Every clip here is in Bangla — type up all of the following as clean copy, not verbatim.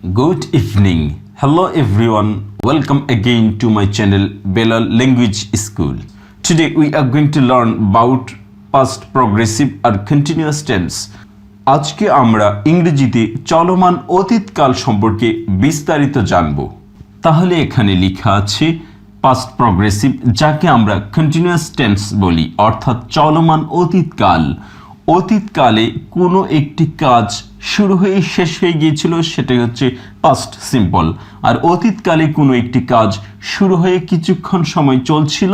Good evening. Hello everyone. Welcome again to my channel Belal Language School. Today we are going to learn about past progressive or continuous tense. আজকে আমরা ইংরেজিতে চলমান অতীতকাল সম্পর্কে বিস্তারিত জানব। তাহলে এখানে লেখা আছে past progressive, যাকে আমরা continuous tense বলি, অর্থাৎ চলমান অতীতকাল। অতীতকালে কোনো একটি কাজ শুরু হয়ে শেষ হয়ে গিয়েছিল, সেটাই হচ্ছে পাস্ট সিম্পল। আর অতীতকালে কোনো একটি কাজ শুরু হয়ে কিছুক্ষণ সময় চলছিল,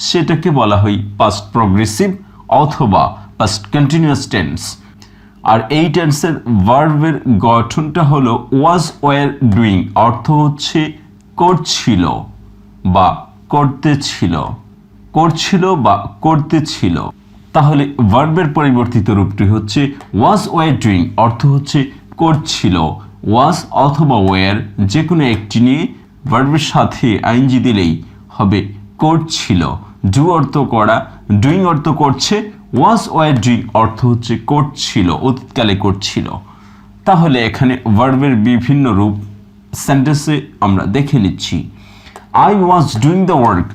সেটাকে বলা হয় পাস্ট প্রগ্রেসিভ অথবা পাস্ট কন্টিনিউয়াস টেন্স। আর এই টেন্সের ভার্বের গঠনটা হলো ওয়াজ ওয়ার ডুইং, অর্থ হচ্ছে করছিল বা করতেছিল, করছিল বা করতেছিল। তাহলে ভার্বের পরিবর্তিত রূপটি হচ্ছে ওয়াজ ওয়ার ডুইং, অর্থ হচ্ছে করছিল। ওয়াজ অথবা ওয়ার যে কোনো একটি নিয়ে ভার্বের সাথে আইএনজি দিলেই হবে করছিল। ডু অর্থ করা, ডুইং অর্থ করছে, ওয়াজ ওয়ার ডুইং অর্থ হচ্ছে করছিল, অতীতকালে করছিল। তাহলে এখানে ভার্বের বিভিন্ন রূপ সেন্টেন্সে আমরা দেখে নিচ্ছি। I was doing the work,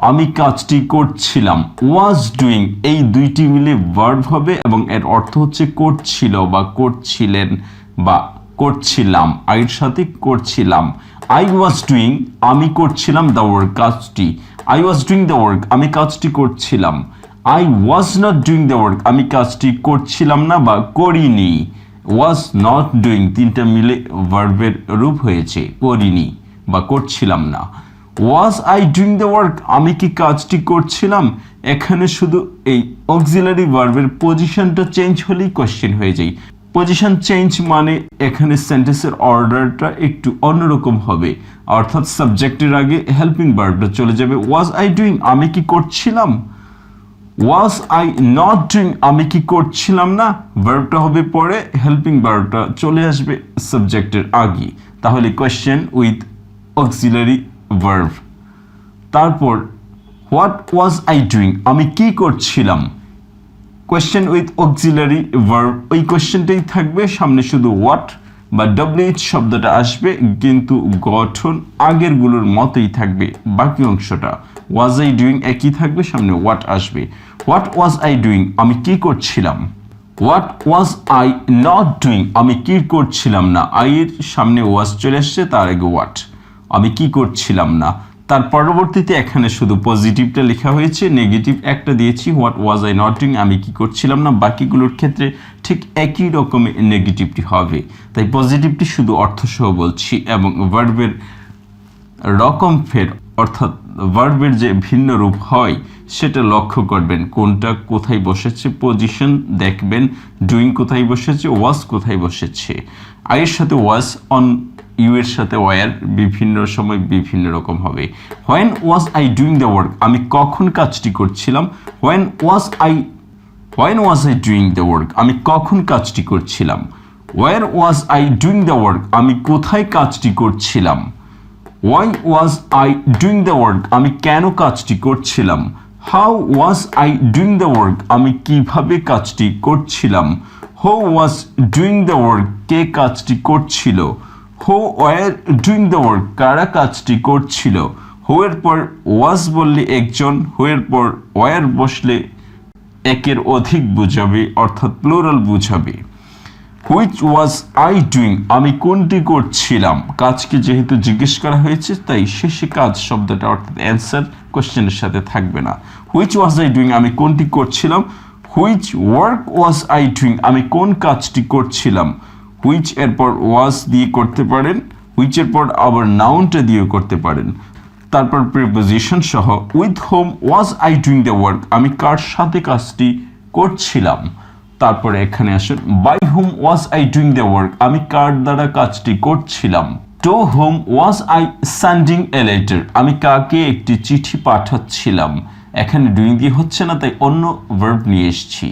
আমি কাজটি করছিলাম। ওয়াজ ডুইং এই দুইটি মিলে ভার্ব হবে এবং এর অর্থ হচ্ছে করছিল বা করছিলেন বা করছিলাম, আইয়ের সাথে করছিলাম। আই ওয়াজ ডুইং আমি করছিলাম দ্য ওয়ার্ক কাজটি। I was doing the work আমি কাজটি করছিলাম। I was not doing the work আমি কাজটি করছিলাম না বা করিনি। ওয়াজ নট ডুইং তিনটা মিলে ভার্বের রূপ হয়েছে করিনি বা করছিলাম না। ওয়াজ আই ডুইং দ্য ওয়ার্ক আমি কি কাজটি করছিলাম? এখানে শুধু এই অক্সিলারি ভার্বের পজিশনটা চেঞ্জ হলেই কোশ্চেন হয়ে যায়। পজিশন চেঞ্জ মানে এখানে সেন্টেন্সের অর্ডারটা একটু অন্যরকম হবে, অর্থাৎ সাবজেক্টের আগে হেল্পিং ভার্বটা চলে যাবে। ওয়াজ আই ডুইং আমি কি করছিলাম? ওয়াজ আই নট ডুইং আমি কি করছিলাম না? ভার্বটা হবে পরে, হেল্পিং ভার্বটা চলে আসবে সাবজেক্টের আগে। তাহলে কোয়েশ্চেন উইথ অক্সিলারি ভার্ব। তারপর হোয়াট ওয়াজ আই ডুইং আমি কি করছিলাম? কোয়েশ্চেন উইথ অক্সিলারি ভার্ব, ওই কোয়েশ্চেনটাই থাকবে, সামনে শুধু হোয়াট বা ডব্লিউএইচ শব্দটা আসবে, কিন্তু গঠন আগেরগুলোর মতোই থাকবে। বাকি অংশটা ওয়াজ আই ডুইং একই থাকবে, সামনে হোয়াট আসবে। হোয়াট ওয়াজ আই ডুইং আমি কি করছিলাম? What was I not doing আমি কি করছিলাম না। আই এর সামনে ওয়াজ চলে আসছে, তার আগে হোয়াট, আমি কি করছিলাম না। তার পরবর্তীতে এখানে শুধু পজিটিভটা লেখা হয়েছে, নেগেটিভ একটা দিয়েছি what was I not doing আমি কি করছিলাম না। বাকিগুলোর ক্ষেত্রে ঠিক একই রকমের নেগেটিভটি হবে, তাই পজিটিভটি শুধু অর্থসহ বলছি। এবং ভার্বের রকম ফের, অর্থাৎ ভার্বের যে ভিন্ন রূপ হয় সেটা লক্ষ্য করবেন, কোনটা কোথায় বসেছে, পজিশন দেখবেন, ডুইং কোথায় বসেছে, ওয়াজ কোথায় বসেছে। আইয়ের সাথে ওয়াজ, অন ইউ এর সাথে ওয়ার বিভিন্ন সময় বিভিন্ন রকম হবে। When was I doing the work আমি কখন কাজটি করছিলাম? When was I doing the work আমি কখন কাজটি করছিলাম? Where was I doing the work আমি কোথায় কাজটি করছিলাম? Why was I doing the work আমি কেন কাজটি করছিলাম? How was I doing the work আমি কিভাবে কাজটি করছিলাম? Who was doing the work কে কাজটি করছিল? Who were doing the work কারা কাজটি করছিল? হু এর পর ওয়াজ বললে একজন, হু এর পর ওয়ার বসলে একের অধিক বুঝাবে, অর্থাৎ প্লুরাল বুঝাবে। হুইচ ওয়াজ আই ডুইং আমি কোনটি করছিলাম? কাজকে যেহেতু জিজ্ঞেস করা হয়েছে তাই শেষে কাজ শব্দটা অর্থাৎ অ্যান্সার কোশ্চেনের সাথে থাকবে না। হুইচ ওয়াজ আই ডুইং আমি কোনটি করছিলাম? Which work was I doing আমি কোন কাজটি করছিলাম? হুইচ এরপর ওয়াজ দিয়ে করতে পারেন, হুইচ এরপর আবার নাউনটা দিয়েও করতে পারেন। তারপর প্রিপোজিশন সহ with whom was I doing the work আমি কার সাথে কাজটি করছিলাম। তারপরে এখানে আসুন, by whom was I doing the work আমি কার দ্বারা কাজটি করছিলাম। To whom was I sending a letter আমি কাকে একটি চিঠি পাঠাচ্ছিলাম। এখানে ডুইং দিয়ে হচ্ছে না, তাই অন্য ভার্ব নিয়ে এসেছি।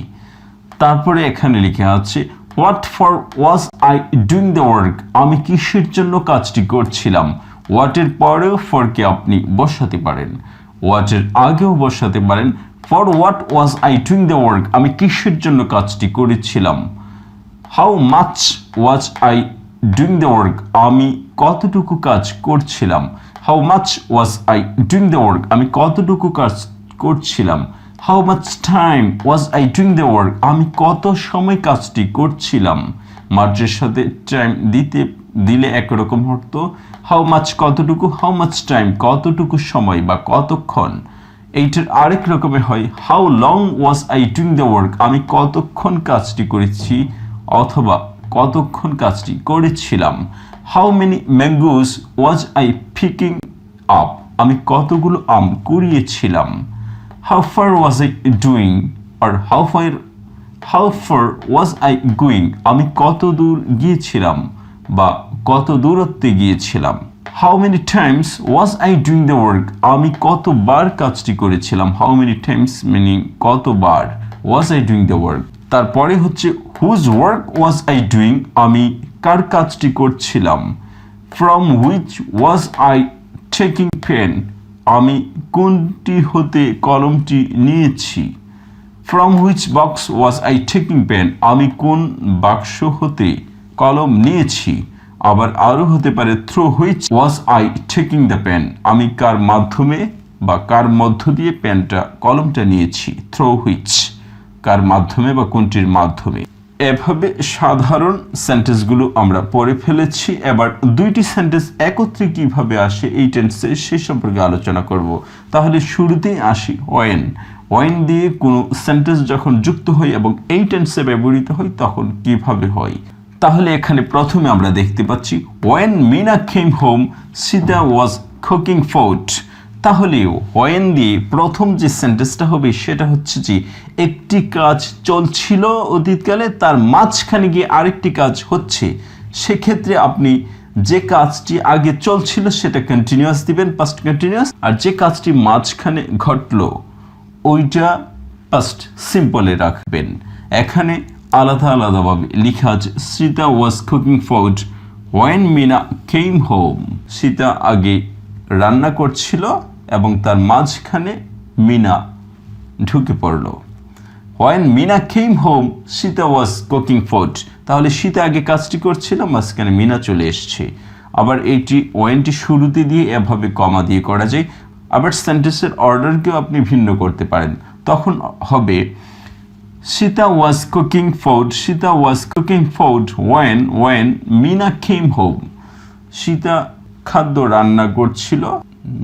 তারপরে এখানে লেখা আছে what for was I doing the work আমি কিসের জন্য কাজটি করছিলাম। হোয়াটের পরেও ফরকে আপনি বসাতে পারেন, হোয়াটের আগেও বসাতে পারেন। For what was I doing the work আমি কিসের জন্য কাজটি করেছিলাম। How much was I doing the work, আমি কতটুকু কাজ করছিলাম। How much was I doing the work, আমি কতটুকু কাজ করছিলাম। How much time was I doing the work, আমি কত সময় কাজটি করছিলাম। মার্চের সাথে টাইম দিলে একরকম হতো, হাউ মাচ কতটুকু, হাউ মাচ টাইম কতটুকু সময় বা কতক্ষণ। এইটার আরেক রকমের হয় how long was I doing the work, আমি কতক্ষণ কাজটি করেছি অথবা কতক্ষণ কাজটি করেছিলাম। How many mangoes was I picking up, আমি কতগুলো আম কুড়িয়েছিলাম। How far was I doing আর how far was I going, আমি কত দূর গিয়েছিলাম বা কত দূরত্বে গিয়েছিলাম। How many times was I doing the work, আমি কতবার কাজটি করেছিলাম। হাউ মেনি টাইমস মিনিং কতবার, was I doing the work. তারপরে হচ্ছে whose work was I doing, আমি কার কাজটি করছিলাম। From which was I taking pen, আমি কোনটি হতে কলমটি নিয়েছি। From which box was I taking pen, আমি কোন বাক্স হতে কলম নিয়েছি। আবার আরও হতে পারে through which was I taking the pen, আমি কার মাধ্যমে বা কার মধ্য দিয়ে পেনটা কলমটা নিয়েছি। থ্রু হুইচ কার মাধ্যমে বা কোনটির মাধ্যমে। এভাবে সাধারণ সেন্টেন্সগুলো আমরা পড়ে ফেলেছি। এবার দুইটি সেন্টেন্স একত্রে কিভাবে আসে এই টেন্সে সেই সম্পর্কে আলোচনা করব। তাহলে শুরুতেই আসি ওয়েন। ওয়েন দিয়ে কোনো সেন্টেন্স যখন যুক্ত হয় এবং এই টেন্সে ব্যবহৃত হয় তখন কিভাবে হয়। তাহলে এখানে প্রথমে আমরা দেখতে পাচ্ছি when Mina came home Sita was cooking food. তাহলে ওয়েন দিয়ে প্রথম যে সেন্টেন্সটা হবে সেটা হচ্ছে যে একটি কাজ চলছিল অতীতকালে, তার মাঝখানে গিয়ে আরেকটি কাজ হচ্ছে। সেক্ষেত্রে আপনি যে কাজটি আগে চলছিল সেটা কন্টিনিউয়াস দিবেন, পাস্ট কন্টিনিউয়াস। আর যে কাজটি মাঝখানে ঘটলো ওইটা পাস্ট সিম্পলে রাখবেন। এখানে আলাদা আলাদাভাবে লেখা আছে Sita was cooking food when Mina came home. Sita আগে রান্না করছিল এবং তার মাঝখানে মিনা ঢুকে পড়ল। When Mina came home Sita was cooking food, তাহলে সীতা আগে কাজটি করছিল, মাঝখানে মিনা চলে এসছে। আবার এইটি ওয়েনটি শুরুতে দিয়ে এভাবে কমা দিয়ে করা যায়। আবার সেন্টেন্সের অর্ডারকেও আপনি ভিন্ন করতে পারেন। তখন হবে Sita was cooking food, Sita was cooking food when Mina came home. Sita খাদ্য রান্না করছিল,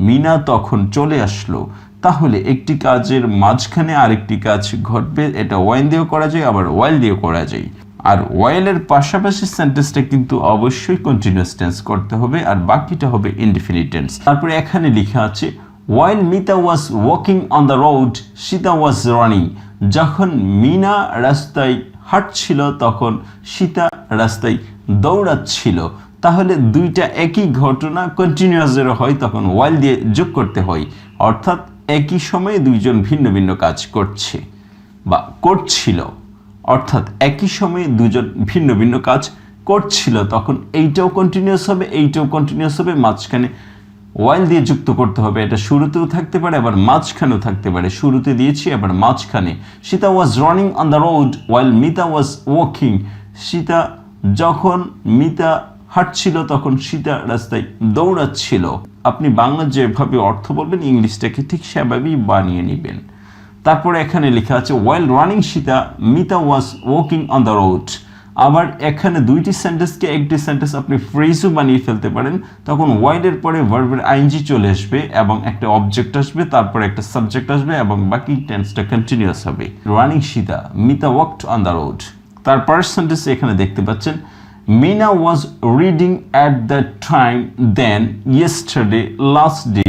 মিনা তখন চলে আসলো। তাহলে একটি কাজের মাঝখানে আরেকটি কাজ ঘটবে, এটা ওয়েন দিয়েও করা যায় আবার ওয়াইল দিয়েও করা যায়। আর ওয়াইলের পাশাপাশি সেন্টেন্সটা কিন্তু অবশ্যই কন্টিনিউয়াস টেন্স করতে হবে, আর বাকিটা হবে ইনডিফিনিট টেন্স। তারপরে এখানে লেখা আছে while Mita was walking on the road Sita was running. যখন মিনা রাস্তায় হাঁটছিল তখন সীতা রাস্তায় দৌড়াচ্ছিল। তাহলে দুইটা একই ঘটনা কন্টিনিউয়াসের হয়, তখন ওয়াইল দিয়ে যোগ করতে হয়। অর্থাৎ একই সময়ে দুইজন ভিন্ন ভিন্ন কাজ করছে বা করছিল, অর্থাৎ একই সময়ে দুজন ভিন্ন ভিন্ন কাজ করছিল, তখন এইটাও কন্টিনিউয়াস হবে এইটাও কন্টিনিউয়াস হবে, মাঝখানে ওয়াইল দিয়ে যুক্ত করতে হবে। এটা শুরুতেও থাকতে পারে আবার মাঝখানেও থাকতে পারে। শুরুতে দিয়েছি আবার মাঝখানে। Sita was running on the road while Mita was walking. Sita যখন মিতা হাঁটছিল তখন সীতা রাস্তায় দৌড়াচ্ছিল। আপনি বাংলা যেভাবে অর্থ বলবেন ইংলিশটাকে ঠিক সেভাবেই বানিয়ে নেবেন। তারপরে এখানে লেখা আছে while running Sita Mita was walking on the road. আবার এখানে দুইটি সেন্টেন্সকে একটি সেন্টেন্স আপনি ফ্রেজও বানিয়ে ফেলতে পারেন। তখন ওয়াইলের পরে ভার্বের আইএনজি চলে আসবে এবং একটা অবজেক্ট আসবে, তারপরে একটা সাবজেক্ট আসবে এবং বাকি টেন্সটা কন্টিনিউয়াস হবে। Running Sita Mita walked on the road. তারপর সেন্টেন্সে এখানে দেখতে পাচ্ছেন Mina was reading at the time then yesterday last day.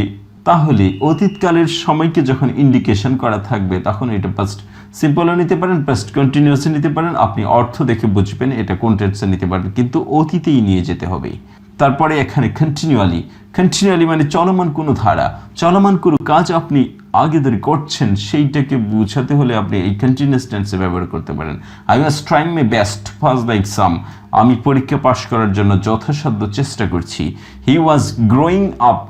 তাহলে অতীতকালের সময়কে যখন ইন্ডিকেশন করা থাকবে তখন এটা পাস্ট সিম্পলও নিতে পারেন, পাস্ট কন্টিনিউয়াসও নিতে পারেন। আপনি অর্থ দেখে বুঝবেন এটা কোন টেন্সে নিতে পারেন, কিন্তু অতীতেই নিয়ে যেতে হবে। তারপরে এখানে কন্টিনিউয়ালি মানে চলমান কোনো ধারা, চলমান কোনো কাজ আপনি আগে ধরে করছেন সেইটাকে বোঝাতে হলে আপনি এই কন্টিনিউয়াস টেন্সে ব্যবহার করতে পারেন। I was trying my best pass the exam. আমি পরীক্ষা পাশ করার জন্য যথাসাধ্য চেষ্টা করছি। He was growing up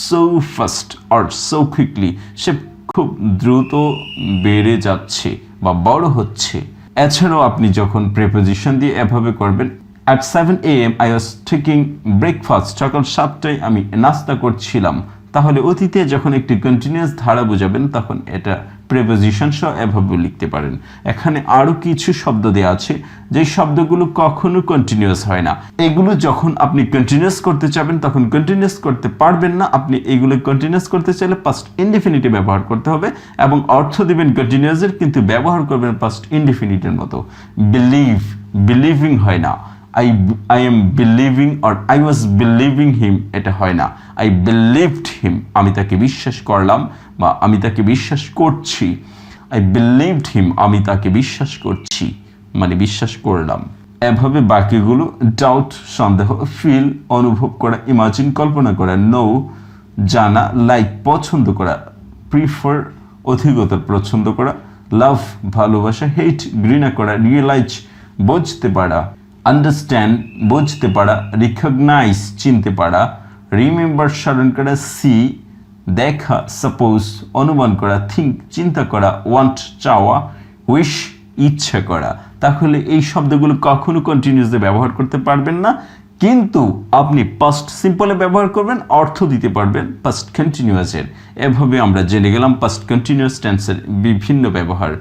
so fast or so quickly. সে খুব দ্রুত বেড়ে যাচ্ছে বা বড় হচ্ছে। এছাড়াও আপনি যখন প্রিপোজিশন দিয়ে এভাবে করবেন At 7 a.m. I was taking breakfast. সকাল 7টায় আমি নাস্তা করছিলাম। তাহলে অতীতে যখন একটি কন্টিনিউয়াস ধারা বোঝাবেন তখন এটা প্রেপোজিশন সহ এভাবে লিখতে পারেন। এখানে আরো কিছু শব্দ দেওয়া আছে যে শব্দগুলো কখনো কন্টিনিউয়াস হয় না। এগুলো যখন আপনি কন্টিনিউয়াস করতে চাবেন তখন কন্টিনিউয়াস করতে পারবেন না। আপনি এগুলো কন্টিনিউয়াস করতে চাইলে পাস্ট ইনডেফিনিটে ব্যবহার করতে হবে এবং অর্থ দিবেন কন্টিনিউয়াসের, কিন্তু ব্যবহার করবেন পাস্ট ইনডেফিনিটের মতো। বিলিভ, বিলিভিং হয় না। I am believing or I was believing him, এটা হয় না। I believed him, আমি তাকে বিশ্বাস করলাম বা আমি তাকে বিশ্বাস করছি। I believed him, আমি তাকে বিশ্বাস করছি মানে বিশ্বাস করলাম। এভাবে বাকিগুলো ডাউট সন্দেহ, ফিল অনুভব করা, ইমাজিন কল্পনা করা, নো জানা, লাইক পছন্দ করা, প্রিফার অধিকতর পছন্দ করা, লাভ ভালোবাসা, হেট ঘৃণা করা, রিয়েলাইজ বুঝতে পারা, আন্ডারস্ট্যান্ড বুঝতে পারা, রিকগনাইজ চিনতে পারা, রিমেম্বার স্মরণ করা, সি দেখা, সাপোজ অনুমান করা, থিঙ্ক চিন্তা করা, ওয়ান্ট চাওয়া, উইশ ইচ্ছা করা। তাহলে এই শব্দগুলো কখনো কন্টিনিউয়াসলি ব্যবহার করতে পারবেন না, কিন্তু আপনি পাস্ট সিম্পলে ব্যবহার করবেন, অর্থ দিতে পারবেন পাস্ট কন্টিনিউয়াসের। এভাবে আমরা জেনে গেলাম পাস্ট কন্টিনিউয়াস টেন্সের বিভিন্ন ব্যবহার।